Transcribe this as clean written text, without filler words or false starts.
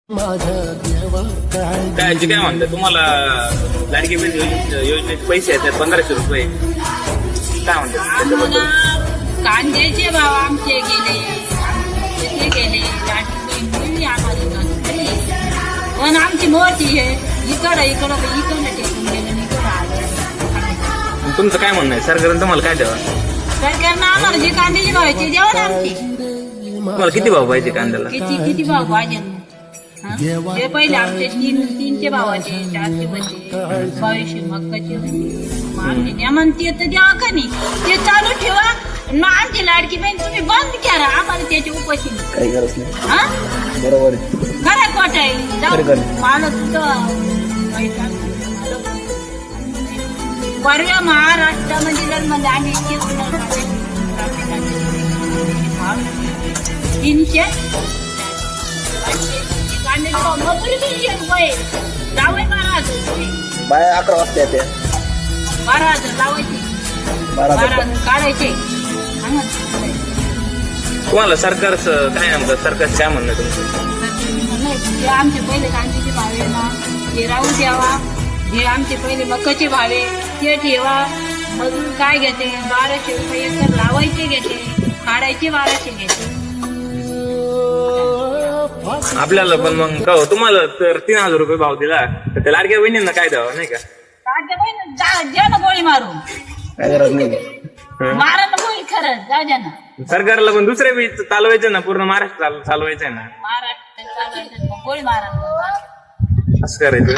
काय म्हणतात तुम्हाला लाडकी बहीण योजनेचे पैसे येतात 1500 रुपये काय म्हणतात त्याच्याबद्दल? कांद्याचे भाव आमचे गेले लाडकी बहीण आम्हाला पण आमची मोठी आहे इकडं टेकून गेलं इकडं आलं. तुमचं काय म्हणणं आहे सरकारनं तुम्हाला काय द्यावं? सरकारनं आम्हाला जे कांद्याचे भाव आहे ते द्यावं ना आमचे. तुम्हाला किती भाव पाहिजे कांद्याला? किती भाव पाहिजे ते पहिले आमचे तीनशे भावाचे 400 होते 2200 मक्काचे होते आमचे नेमन ते तर द्यावा का नाही ते चालू ठेवा मग आमची लाडकी बहीण तुम्ही बंद करा आम्हाला त्याची उपाशी काही गरज नाही. हा बरोबर खरं खोट आहे मला तुझं परव्या महाराष्ट्रामध्ये मध्ये आम्ही 300 बाय 11 वाजता येते 12,000 लावायचे 12,000 काढायचे. तुम्हाला सरकारचं काय नेमकं सरकारचं काय म्हणणं आहे तुमचं? जे आमचे पहिले कांद्याचे भावे ना ते राहू द्यावा जे आमचे पहिले मक्काचे भावे ते ठेवा मजूर काय घेते 1200 रुपये एकर लावायचे घेते काढायचे 1200 घेते. आपल्याला पण मग का हो, तुम्हाला तर 3000 रुपये भाव दिला तर त्या लाडक्या बहिणींना काय द्यावं नाही का? लाडक्या बहीण द्या ना गोळी मारून काय गरज नाही मारा ना गोळी खरंच जाऊ द्या ना. सरकारला पण दुसरे बी चालवायचं ना पूर्ण महाराष्ट्र चालवायचंय ना महाराष्ट्र चालवायचं गोळी मारा असं करायचं.